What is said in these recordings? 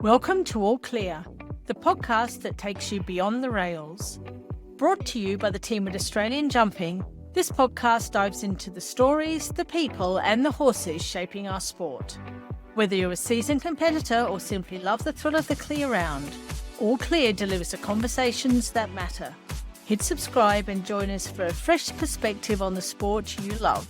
Welcome to All Clear, the podcast that takes you beyond the rails. Brought to you by the team at Australian Jumping, this podcast dives into the stories, the people, and the horses shaping our sport. Whether you're a seasoned competitor or simply love the thrill of the clear round, All Clear delivers the conversations that matter. Hit subscribe and join us for a fresh perspective on the sport you love.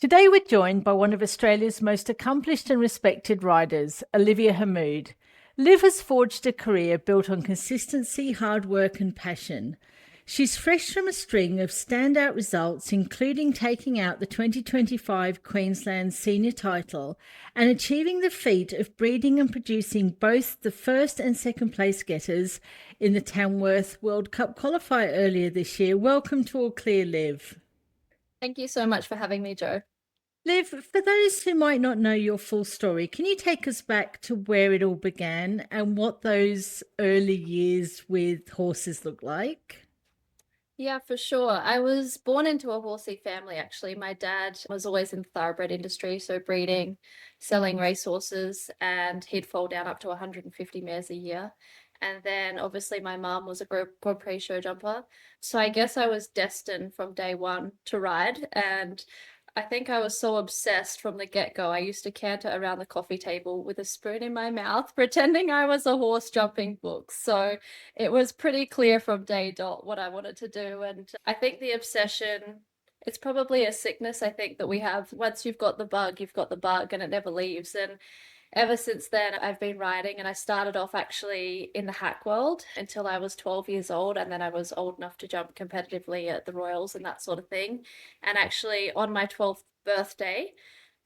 Today we're joined by one of Australia's most accomplished and respected riders, Olivia Hamood. Liv has forged a career built on consistency, hard work and passion. She's fresh from a string of standout results, including taking out the 2025 Queensland Senior Tiitle and achieving the feat of breeding and producing both the first and second place getters in the Tamworth World Cup qualifier earlier this year. Welcome to All Clear, Liv. Thank you so much for having me, Jo. Liv, for those who might not know your full story, can you take us back to where it all began and what those early years with horses look like? Yeah, for sure. I was born into a horsey family, actually. My dad was always in the thoroughbred industry, so breeding, selling racehorses, and he'd foal down up to 150 mares a year. And then obviously my mum was a Grand Prix show jumper. So I guess I was destined from day one to ride. And I think I was so obsessed from the get-go. I used to canter around the coffee table with a spoon in my mouth, pretending I was a horse jumping book. So it was pretty clear from day dot what I wanted to do. And I think the obsession, it's probably a sickness I think that we have. Once you've got the bug, you've got the bug and it never leaves. And ever since then, I've been riding, and I started off actually in the hack world until I was 12 years old, and then I was old enough to jump competitively at the Royals and that sort of thing. And actually, on my 12th birthday,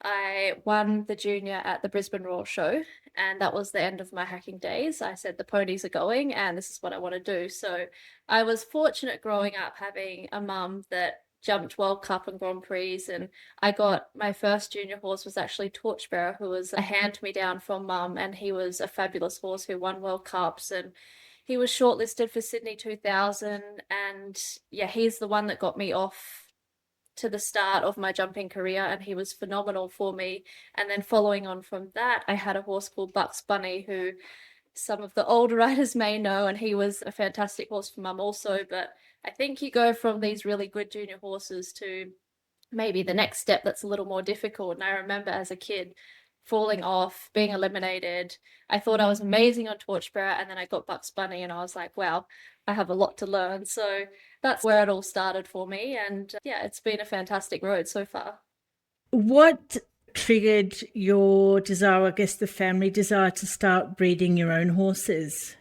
I won the junior at the Brisbane Royal Show, and that was the end of my hacking days. I said the ponies are going, and this is what I want to do. So I was fortunate growing up having a mum that jumped World Cup and Grand Prix, and I got my first junior horse was actually Torchbearer, who was a hand-me-down from mum, and he was a fabulous horse who won World Cups, and he was shortlisted for Sydney 2000, and yeah, he's the one that got me off to the start of my jumping career, and he was phenomenal for me. And then following on from that, I had a horse called Bucks Bunny, who some of the older riders may know, and he was a fantastic horse for mum also. But I think you go from these really good junior horses to maybe the next step that's a little more difficult. And I remember as a kid falling off, being eliminated. I thought I was amazing on Torchbearer, and then I got Bucks Bunny and I was like, wow, I have a lot to learn. So that's where it all started for me. And yeah, it's been a fantastic road so far. What triggered your desire, I guess the family desire, to start breeding your own horses?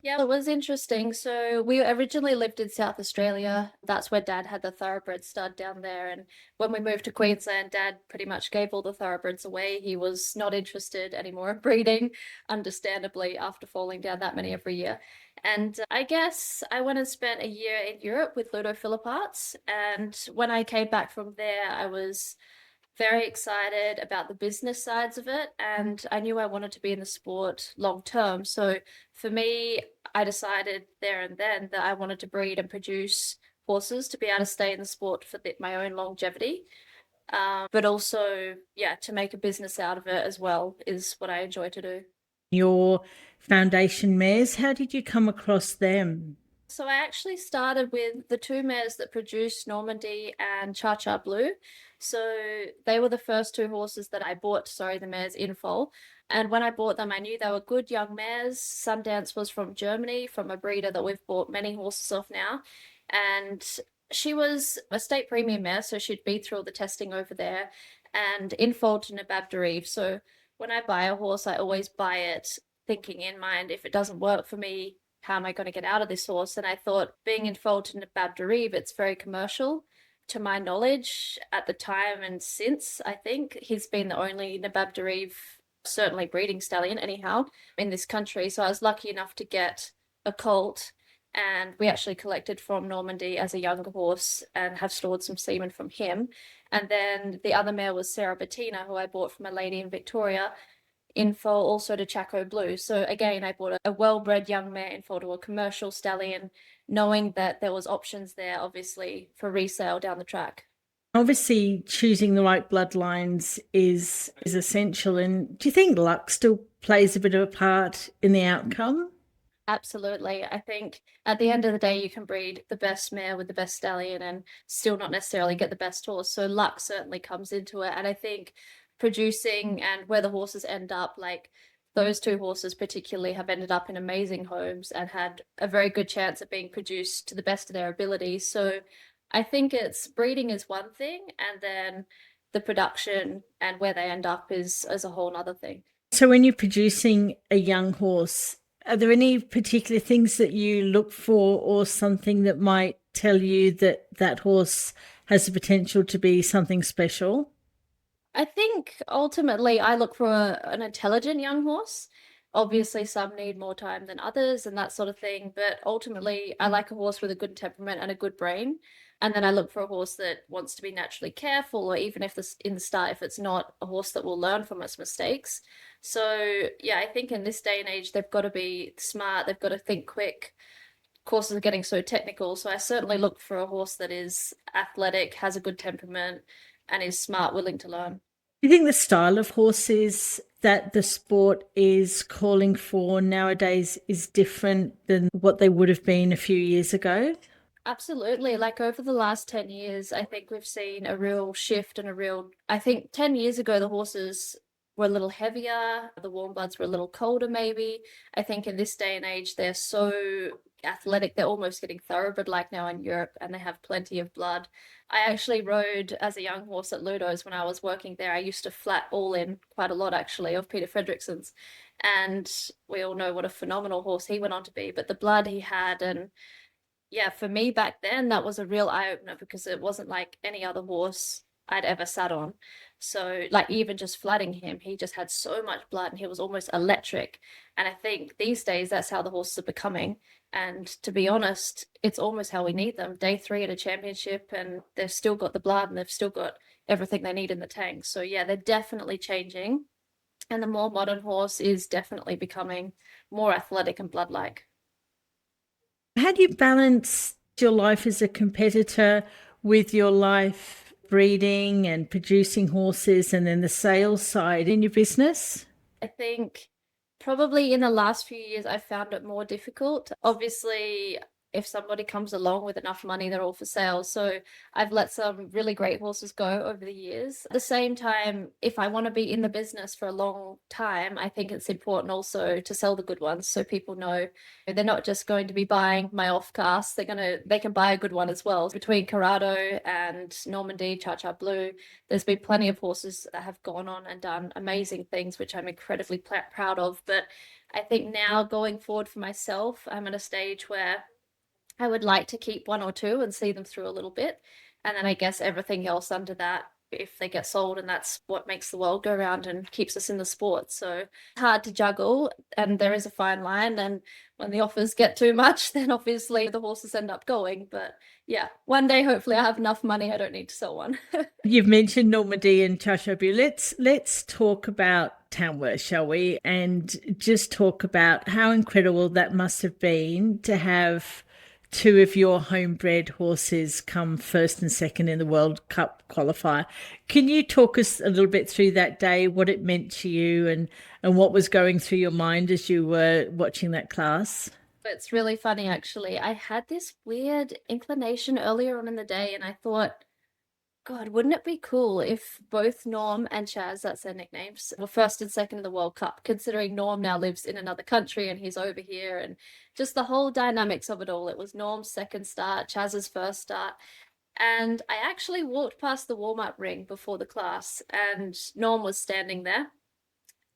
Yeah, it was interesting. So we originally lived in South Australia. That's where Dad had the thoroughbred stud down there. And when we moved to Queensland, Dad pretty much gave all the thoroughbreds away. He was not interested anymore in breeding, understandably, after falling down that many every year. And I guess I went and spent a year in Europe with Ludo Philipparts. And when I came back from there, I was very excited about the business sides of it, and I knew I wanted to be in the sport long term. So for me, I decided there and then that I wanted to breed and produce horses to be able to stay in the sport for my own longevity. But also, yeah, to make a business out of it as well is what I enjoy to do. Your foundation mares, how did you come across them? So I actually started with the two mares that produced Normandy and Cha Cha Blue. So they were the first two horses that I bought, the mares in foal. And when I bought them, I knew they were good young mares. Sundance was from Germany, from a breeder that we've bought many horses off now. And she was a state premium mare, so she'd been through all the testing over there, and in foal to Nabab Darif. So when I buy a horse, I always buy it thinking in mind, if it doesn't work for me, how am I going to get out of this horse? And I thought, being in foal to Nabab Darif, it's very commercial. To my knowledge, at the time and since, I think he's been the only Nabab Darif, certainly breeding stallion anyhow, in this country. So I was lucky enough to get a colt, and we actually collected from Normandy as a younger horse and have stored some semen from him. And then the other mare was Sarah Bettina, who I bought from a lady in Victoria. in foal also to Chaco Blue. So again, I bought a well-bred young mare in foal to a commercial stallion, knowing that there was options there, obviously, for resale down the track. Obviously, choosing the right bloodlines is essential. And do you think luck still plays a bit of a part in the outcome? Absolutely. I think at the end of the day, you can breed the best mare with the best stallion and still not necessarily get the best horse. So luck certainly comes into it. And I think producing and where the horses end up, like those two horses particularly, have ended up in amazing homes and had a very good chance of being produced to the best of their abilities. So I think it's breeding is one thing, and then the production and where they end up is a whole nother thing. So, when you're producing a young horse, are there any particular things that you look for, or something that might tell you that that horse has the potential to be something special? I think ultimately I look for an intelligent young horse. Obviously, some need more time than others and that sort of thing. But ultimately, I like a horse with a good temperament and a good brain. And then I look for a horse that wants to be naturally careful, or even if this in the start, if it's not a horse that will learn from its mistakes. So yeah, I think in this day and age, they've got to be smart. They've got to think quick. Courses are getting so technical. So I certainly look for a horse that is athletic, has a good temperament, and is smart, willing to learn. Do you think the style of horses that the sport is calling for nowadays is different than what they would have been a few years ago? Absolutely. Like over the last 10 years, I think we've seen a real shift and I think 10 years ago, the horses were a little heavier, the warm bloods were a little colder, maybe. I think in this day and age, they're so athletic, they're almost getting thoroughbred like now in Europe, and they have plenty of blood. I actually rode as a young horse at Ludo's when I was working there. I used to flat all in quite a lot, actually, of Peter Fredrickson's. And we all know what a phenomenal horse he went on to be, but the blood he had, and yeah, for me back then, that was a real eye opener because it wasn't like any other horse I'd ever sat on. So, like, even just flooding him, he just had so much blood and he was almost electric. And I think these days that's how the horses are becoming. And to be honest, it's almost how we need them. Day three at a championship, and they've still got the blood and they've still got everything they need in the tank. So, yeah, they're definitely changing. And the more modern horse is definitely becoming more athletic and blood-like. How do you balance your life as a competitor with your life breeding and producing horses and then the sales side in your business? I think probably in the last few years, I've found it more difficult. Obviously, if somebody comes along with enough money, they're all for sale. So I've let some really great horses go over the years. At the same time, if I want to be in the business for a long time, I think it's important also to sell the good ones so people know they're not just going to be buying my off cast. They can buy a good one as well. Between Corrado and Normandy, Cha Cha Blue, there's been plenty of horses that have gone on and done amazing things, which I'm incredibly proud of. But I think now going forward for myself, I'm at a stage where I would like to keep one or two and see them through a little bit. And then I guess everything else under that, if they get sold, and that's what makes the world go round and keeps us in the sport. So it's hard to juggle, and there is a fine line. And when the offers get too much, then obviously the horses end up going. But yeah, one day hopefully I have enough money, I don't need to sell one. You've mentioned Normandy and Chachabu. Let's talk about Tamworth, shall we? And just talk about how incredible that must have been to have two of your homebred horses come first and second in the World Cup qualifier. Can you talk us a little bit through that day, what it meant to you, and what was going through your mind as you were watching that class? It's really funny, actually. I had this weird inclination earlier on in the day, and I thought, God, wouldn't it be cool if both Norm and Chaz, that's their nicknames, were first and second in the World Cup, considering Norm now lives in another country and he's over here, and just the whole dynamics of it all. It was Norm's second start, Chaz's first start. And I actually walked past the warm-up ring before the class, and Norm was standing there.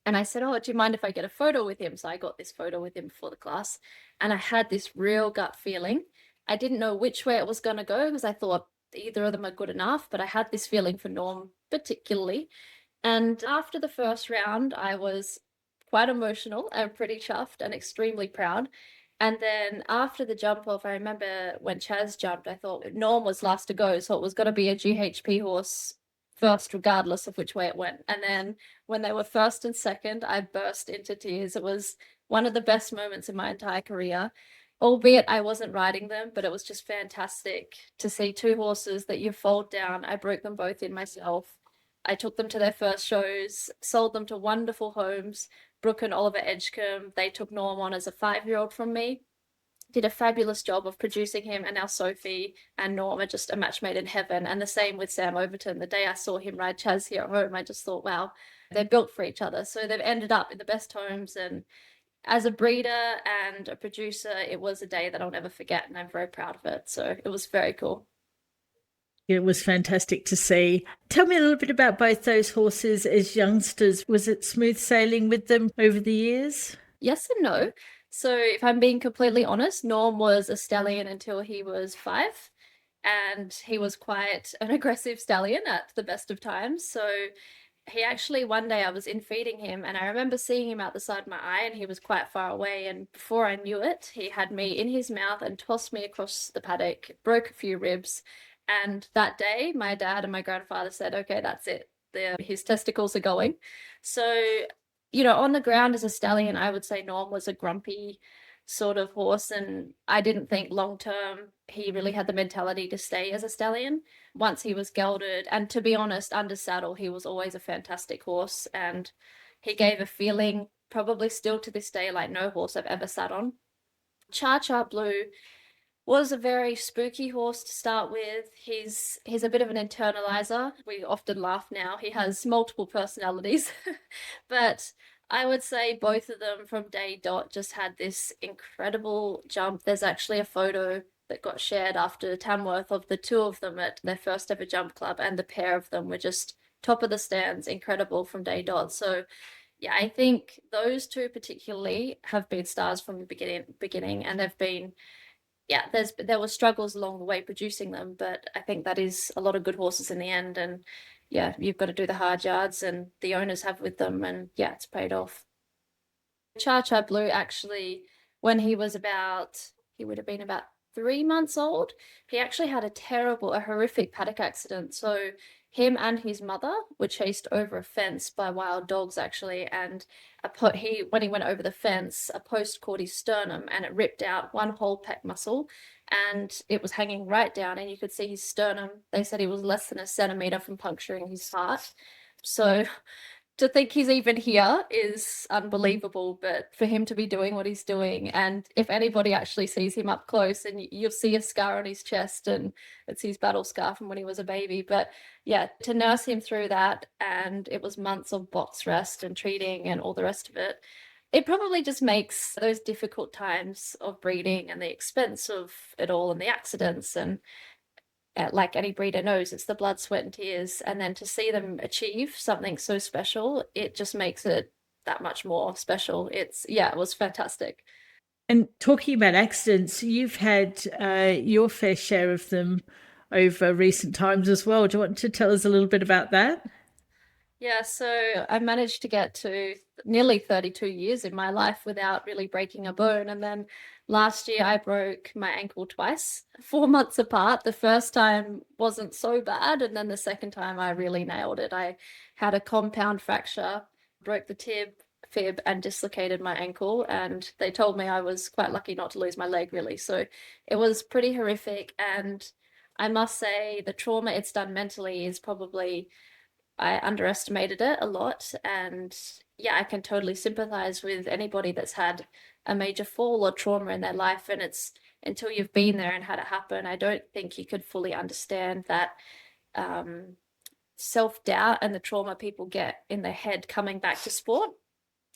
And I said, "Oh, do you mind if I get a photo with him?" So I got this photo with him before the class. And I had this real gut feeling. I didn't know which way it was going to go because I thought either of them are good enough, but I had this feeling for Norm particularly. And after the first round, I was quite emotional and pretty chuffed and extremely proud. And then after the jump off, I remember when Chaz jumped, I thought Norm was last to go, so it was going to be a GHP horse first, regardless of which way it went. And then when they were first and second, I burst into tears. It was one of the best moments in my entire career, albeit I wasn't riding them, but it was just fantastic to see two horses that you fold down. I broke them both in myself. I took them to their first shows, sold them to wonderful homes. Brooke and Oliver Edgecombe, they took Norm on as a 5-year-old from me, did a fabulous job of producing him, and now Sophie and Norm are just a match made in heaven. And the same with Sam Overton. The day I saw him ride Chaz here at home, I just thought, wow, they're built for each other. So they've ended up in the best homes. And as a breeder and a producer, it was a day that I'll never forget, and I'm very proud of it. So it was very cool. It was fantastic to see. Tell me a little bit about both those horses as youngsters. Was it smooth sailing with them over the years? Yes and no. So if I'm being completely honest, Norm was a stallion until he was 5, and he was quite an aggressive stallion at the best of times. So he actually, one day I was in feeding him, and I remember seeing him out the side of my eye, and he was quite far away. And before I knew it, he had me in his mouth and tossed me across the paddock, broke a few ribs. And that day, my dad and my grandfather said, okay, that's it. His testicles are going. So, on the ground as a stallion, I would say Norm was a grumpy sort of horse. And I didn't think long term he really had the mentality to stay as a stallion once he was gelded. And to be honest, under saddle, he was always a fantastic horse. And he gave a feeling, probably still to this day, like no horse I've ever sat on. Cha Cha Blue was a very spooky horse to start with. He's a bit of an internalizer. We often laugh now. He has multiple personalities. But I would say both of them from day dot just had this incredible jump. There's actually a photo that got shared after Tamworth of the two of them at their first ever jump club, and the pair of them were just top of the stands, incredible from day dot. So yeah, I think those two particularly have been stars from the beginning, and they've been, yeah, there were struggles along the way producing them, but I think that is a lot of good horses in the end. And yeah, you've got to do the hard yards, and the owners have with them, and yeah, it's paid off. Cha Cha Blue, actually, when he would have been about 3 months old, he actually had a horrific paddock accident. So him and his mother were chased over a fence by wild dogs, actually, and when he went over the fence, a post caught his sternum, and it ripped out one whole pec muscle, and it was hanging right down, and you could see his sternum. They said he was less than a centimeter from puncturing his heart. So to think he's even here is unbelievable, but for him to be doing what he's doing, and if anybody actually sees him up close, and you'll see a scar on his chest, and it's his battle scar from when he was a baby. But yeah, to nurse him through that, and it was months of box rest and treating and all the rest of it, it probably just makes those difficult times of breeding and the expense of it all and the accidents, and like any breeder knows, it's the blood, sweat, and tears. And then to see them achieve something so special, it just makes it that much more special. It was fantastic. And talking about accidents, you've had your fair share of them over recent times as well. Do you want to tell us a little bit about that? Yeah, so I managed to get to nearly 32 years in my life without really breaking a bone. And then last year I broke my ankle twice, 4 months apart. The first time wasn't so bad, and then the second time I really nailed it. I had a compound fracture, broke the fib, and dislocated my ankle. And they told me I was quite lucky not to lose my leg, really. So it was pretty horrific. And I must say the trauma it's done mentally is probably, I underestimated it a lot. And yeah, I can totally sympathize with anybody that's had a major fall or trauma in their life. And it's until you've been there and had it happen, I don't think you could fully understand that self-doubt and the trauma people get in their head coming back to sport.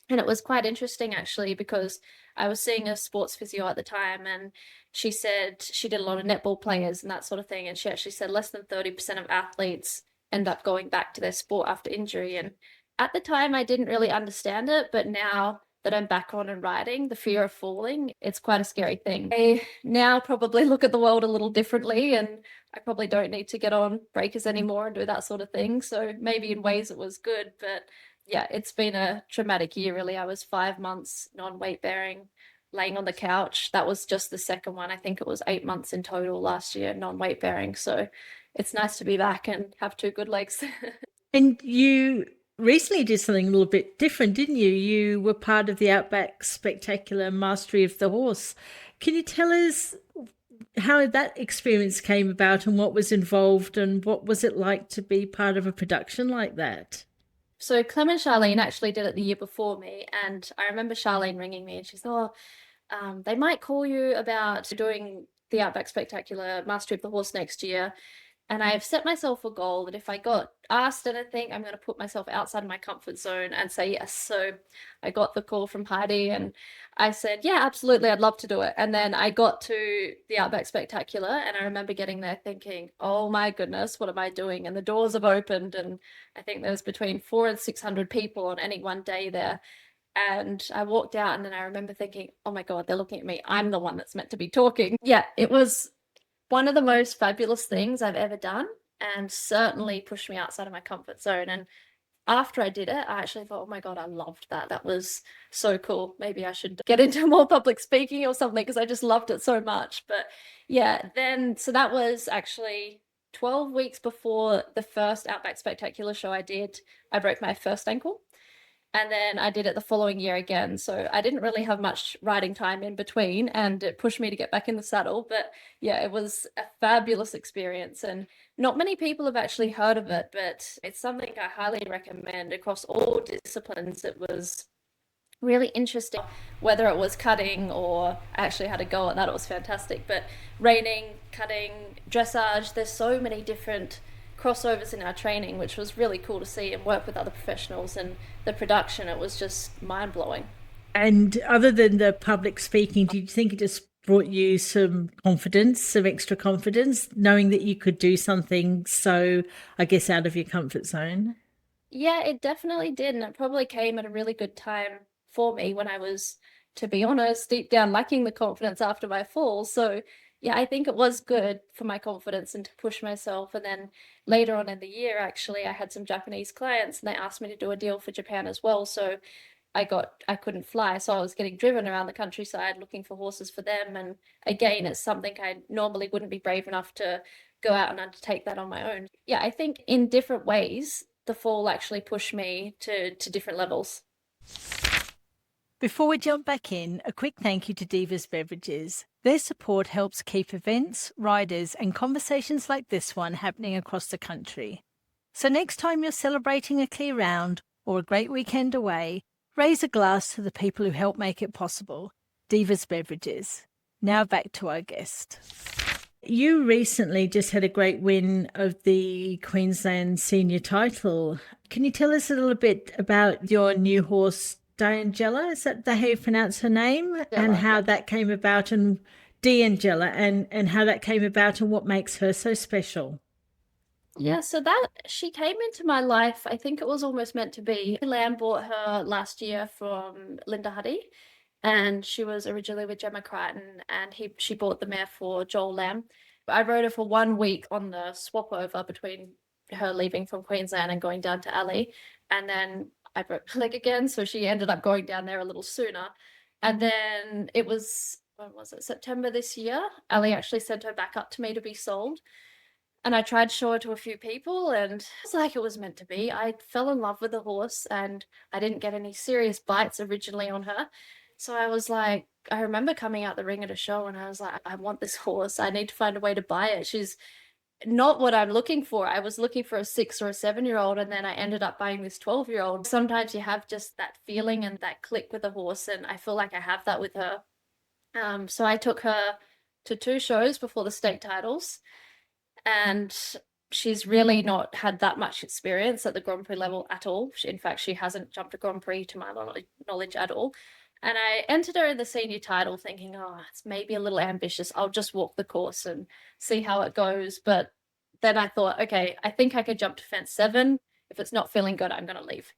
And it was quite interesting, actually, because I was seeing a sports physio at the time, and she said she did a lot of netball players and that sort of thing. And she actually said less than 30% of athletes end up going back to their sport after injury. And at the time, I didn't really understand it, but now that I'm back on and riding, the fear of falling, it's quite a scary thing. I now probably look at the world a little differently, and I probably don't need to get on breakers anymore and do that sort of thing. So maybe in ways it was good, but yeah, it's been a traumatic year, really. I was 5 months non-weight bearing laying on the couch. That was just the second one. I think it was 8 months in total last year, non-weight bearing. So it's nice to be back and have two good legs. And you recently did something a little bit different, didn't you? You were part of the Outback Spectacular Mastery of the Horse. Can you tell us how that experience came about and what was involved and what was it like to be part of a production like that? So Clem and Charlene actually did it the year before me, and I remember Charlene ringing me and she's, "Oh, they might call you about doing the Outback Spectacular Mastery of the Horse next year." And I've set myself a goal that if I got asked anything, I'm going to put myself outside of my comfort zone and say yes. So I got the call from Heidi and I said, yeah, absolutely, I'd love to do it. And then I got to the Outback Spectacular and I remember getting there thinking, oh my goodness, what am I doing? And the doors have opened and I think there was between 400 and 600 people on any one day there. And I walked out and then I remember thinking, oh my God, they're looking at me. I'm the one that's meant to be talking. Yeah, it was one of the most fabulous things I've ever done and certainly pushed me outside of my comfort zone. And after I did it, I actually thought, oh my God, I loved that. That was so cool. Maybe I should get into more public speaking or something because I just loved it so much. But yeah, then, so that was actually 12 weeks before the first Outback Spectacular show I did. I broke my first ankle. And then I did it the following year again. So I didn't really have much riding time in between and it pushed me to get back in the saddle. But yeah, it was a fabulous experience. And not many people have actually heard of it, but it's something I highly recommend across all disciplines. It was really interesting, whether it was cutting or I actually had a go at that. It was fantastic. But reining, cutting, dressage, there's so many different crossovers in our training, which was really cool to see and work with other professionals and the production. It was just mind-blowing. And other than the public speaking, do you think it just brought you some confidence, some extra confidence, knowing that you could do something so, I guess, out of your comfort zone? Yeah, it definitely did. And it probably came at a really good time for me when I was, to be honest, deep down lacking the confidence after my fall. So yeah, I think it was good for my confidence and to push myself. And then later on in the year, actually, I had some Japanese clients and they asked me to do a deal for Japan as well. So I couldn't fly. So I was getting driven around the countryside looking for horses for them. And again, it's something I normally wouldn't be brave enough to go out and undertake that on my own. Yeah, I think in different ways, the fall actually pushed me to different levels. Before we jump back in, a quick thank you to Divas Beverages. Their support helps keep events, riders, and conversations like this one happening across the country. So next time you're celebrating a clear round or a great weekend away, raise a glass to the people who help make it possible. Divas Beverages. Now back to our guest. You recently just had a great win of the Queensland Senior Title. Can you tell us a little bit about your new horse, D'Angela? Is that how you pronounce her name? And how that came about, and D'Angela, and how that came about and what makes her so special? Yeah, so that she came into my life, I think it was almost meant to be. Lamb bought her last year from Linda Huddy, and she was originally with Gemma Crichton, and she bought the mare for Joel Lamb. I rode her for 1 week on the swap over between her leaving from Queensland and going down to Ali, and then I broke her leg again, so she ended up going down there a little sooner. And then it was, when was it, September this year, Ali actually sent her back up to me to be sold. And I tried to show her to a few people and it's like it was meant to be. I fell in love with the horse and I didn't get any serious bites originally on her. So I was like, I remember coming out the ring at a show and I was like, I want this horse. I need to find a way to buy it. She's not what I'm looking for. I was looking for a 6 or a 7-year-old and then I ended up buying this 12-year-old. Sometimes you have just that feeling and that click with a horse and I feel like I have that with her. So I took her to 2 shows before the state titles and she's really not had that much experience at the Grand Prix level at all. In fact, she hasn't jumped a Grand Prix to my knowledge at all. And I entered her in the senior title thinking, oh, it's maybe a little ambitious. I'll just walk the course and see how it goes. But then I thought, okay, I think I could jump to fence 7. If it's not feeling good, I'm going to leave.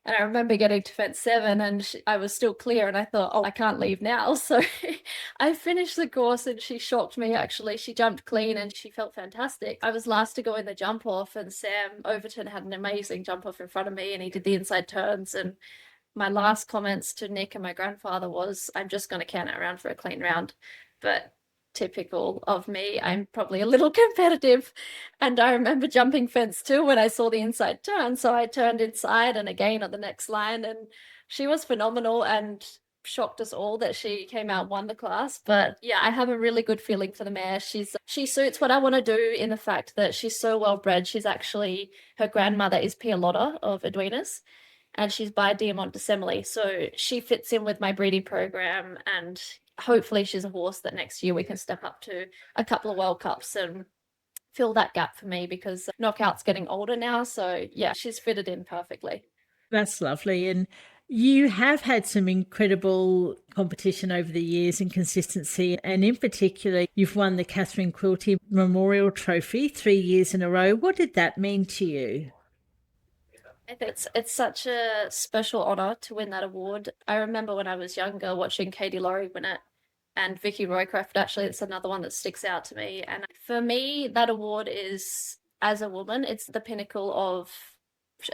And I remember getting to fence 7 and I was still clear and I thought, oh, I can't leave now. So I finished the course and she shocked me actually. She jumped clean and she felt fantastic. I was last to go in the jump off and Sam Overton had an amazing jump off in front of me and he did the inside turns and My last comments to Nick and my grandfather was, I'm just going to can it around for a clean round. But typical of me, I'm probably a little competitive. And I remember jumping fence too when I saw the inside turn. So I turned inside and again on the next line. And she was phenomenal and shocked us all that she came out and won the class. But yeah, I have a really good feeling for the mare. She suits what I want to do in the fact that she's so well bred. She's actually, her grandmother is Pialotta of Edwinas, and she's by Diamont de Semele. So she fits in with my breeding program, and hopefully she's a horse that next year we can step up to a couple of World Cups and fill that gap for me, because Knockout's getting older now. So yeah, she's fitted in perfectly. That's lovely. And you have had some incredible competition over the years and consistency. And in particular, you've won the Catherine Quilty Memorial Trophy 3 years in a row. What did that mean to you? I think it's such a special honor to win that award. I remember when I was younger watching Katie Laurie win it, and Vicky Roycroft. Actually, it's another one that sticks out to me. And for me, that award is, as a woman, it's the pinnacle of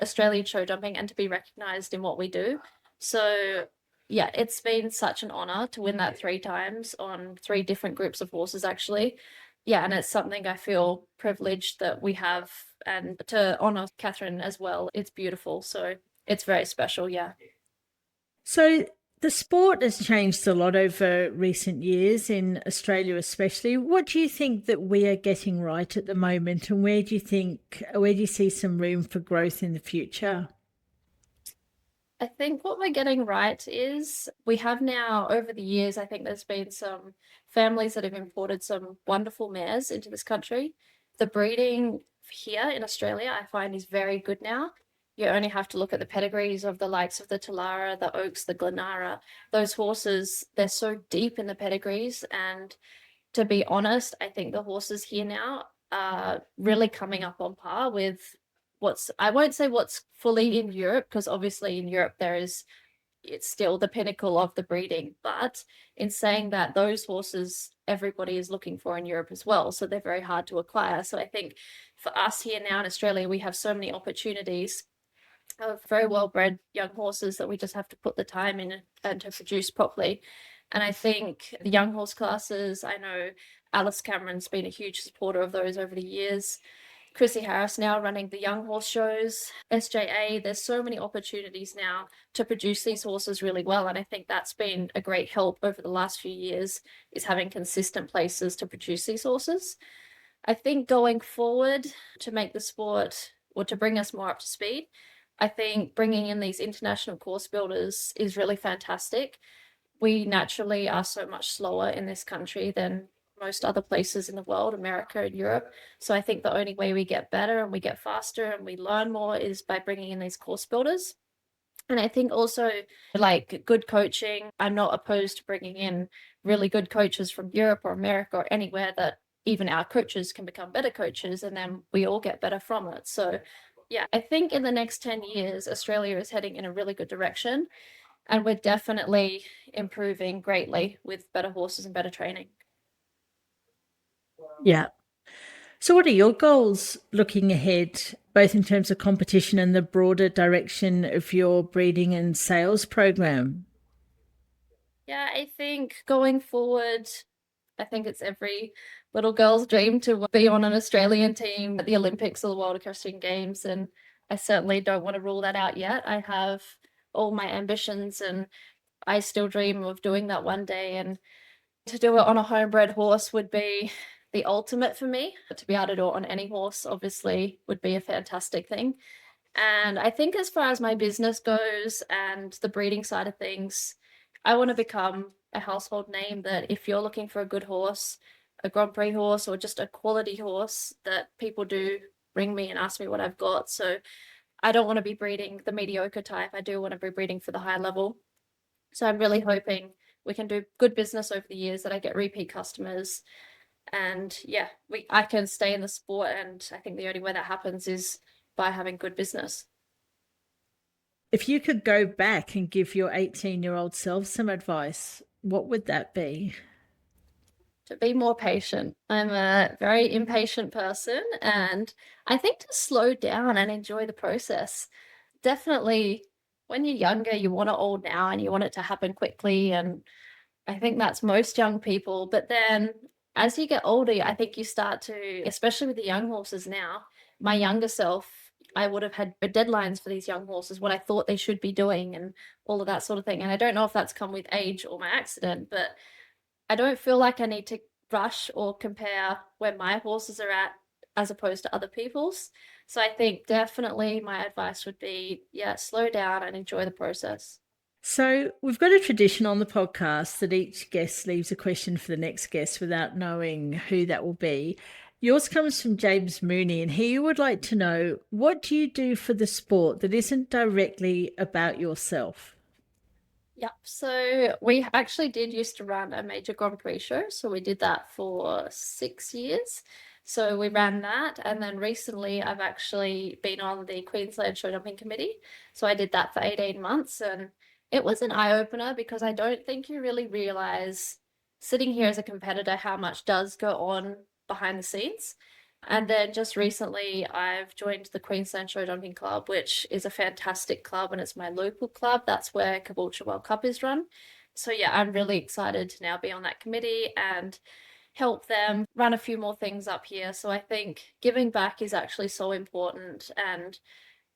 Australian show jumping and to be recognised in what we do. So yeah, it's been such an honor to win that 3 times on 3 different groups of horses, actually. Yeah, and it's something I feel privileged that we have, and to honor Catherine as well. It's beautiful. So it's very special. Yeah. So the sport has changed a lot over recent years in Australia, especially. What do you think that we are getting right at the moment, and where do you see some room for growth in the future? I think what we're getting right is we have now, over the years, I think there's been some families that have imported some wonderful mares into this country. The breeding here in Australia, I find, is very good now. You only have to look at the pedigrees of the likes of the Talara, the Oaks, the Glenara. Those horses, they're so deep in the pedigrees. And to be honest, I think the horses here now are really coming up on par with what's, I won't say what's fully in Europe, because obviously in Europe it's still the pinnacle of the breeding. But in saying that, those horses everybody is looking for in Europe as well. So they're very hard to acquire. So I think for us here now in Australia, we have so many opportunities of very well bred young horses that we just have to put the time in and to produce properly. And I think the young horse classes, I know Alice Cameron's been a huge supporter of those over the years. Chrissy Harris now running the young horse shows, SJA. There's so many opportunities now to produce these horses really well. And I think that's been a great help over the last few years, is having consistent places to produce these horses. I think going forward, to make the sport, or to bring us more up to speed, I think bringing in these international course builders is really fantastic. We naturally are so much slower in this country than most other places in the world, America and Europe. So I think the only way we get better and we get faster and we learn more is by bringing in these course builders. And I think also, like, good coaching, I'm not opposed to bringing in really good coaches from Europe or America or anywhere, that even our coaches can become better coaches, and then we all get better from it. So yeah, I think in the next 10 years, Australia is heading in a really good direction, and we're definitely improving greatly with better horses and better training. Yeah. So, what are your goals looking ahead, both in terms of competition and the broader direction of your breeding and sales program? Yeah, I think going forward, I think it's every little girl's dream to be on an Australian team at the Olympics or the World Equestrian Games. And I certainly don't want to rule that out yet. I have all my ambitions, and I still dream of doing that one day. And to do it on a homebred horse would be the ultimate for me. But to be able to do it on any horse, obviously, would be a fantastic thing. And I think as far as my business goes and the breeding side of things, I want to become a household name, that if you're looking for a good horse, a Grand Prix horse, or just a quality horse, that people do ring me and ask me what I've got. So I don't want to be breeding the mediocre type. I do want to be breeding for the high level. So I'm really hoping we can do good business over the years, that I get repeat customers, and yeah, I can stay in the sport. And I think the only way that happens is by having good business. If you could go back and give your 18-year-old self some advice, what would that be? To be more patient. I'm a very impatient person, and I think to slow down and enjoy the process. Definitely when you're younger, you want it all now and you want it to happen quickly. And I think that's most young people. But then as you get older, I think you start to, especially with the young horses now, my younger self, I would have had deadlines for these young horses, what I thought they should be doing, and all of that sort of thing. And I don't know if that's come with age or my accident, but I don't feel like I need to rush or compare where my horses are at as opposed to other people's. So I think definitely my advice would be, yeah, slow down and enjoy the process. So, we've got a tradition on the podcast that each guest leaves a question for the next guest without knowing who that will be. Yours comes from James Mooney, and he would like to know, what do you do for the sport that isn't directly about yourself? Yep. So we actually did used to run a major Grand Prix show. So we did that for 6 years. So we ran that. And then recently I've actually been on the Queensland show jumping committee. So I did that for 18 months. And it was an eye opener because I don't think you really realize sitting here as a competitor how much does go on behind the scenes. And then just recently, I've joined the Queensland Show Jumping Club, which is a fantastic club and it's my local club. That's where Caboolture World Cup is run. So, yeah, I'm really excited to now be on that committee and help them run a few more things up here. So, I think giving back is actually so important. And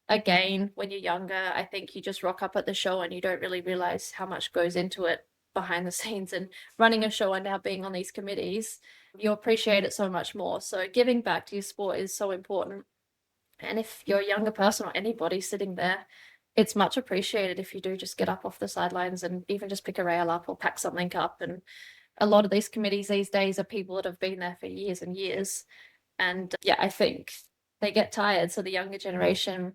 again, when you're younger, I think you just rock up at the show and you don't really realize how much goes into it behind the scenes. And running a show and now being on these committees, you appreciate it so much more. So giving back to your sport is so important. And if you're a younger person or anybody sitting there, it's much appreciated if you do just get up off the sidelines and even just pick a rail up or pack something up. And a lot of these committees these days are people that have been there for years and years. And yeah, I think they get tired. So the younger generation,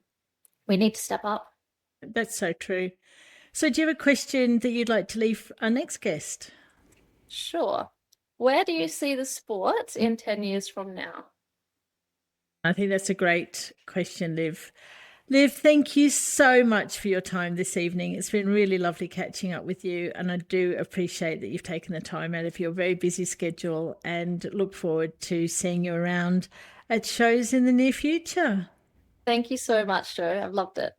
we need to step up. That's so true. So, do you have a question that you'd like to leave our next guest? Sure. Where do you see the sport in 10 years from now? I think that's a great question, Liv. Liv, thank you so much for your time this evening. It's been really lovely catching up with you, and I do appreciate that you've taken the time out of your very busy schedule, and look forward to seeing you around at shows in the near future. Thank you so much, Joe. I've loved it.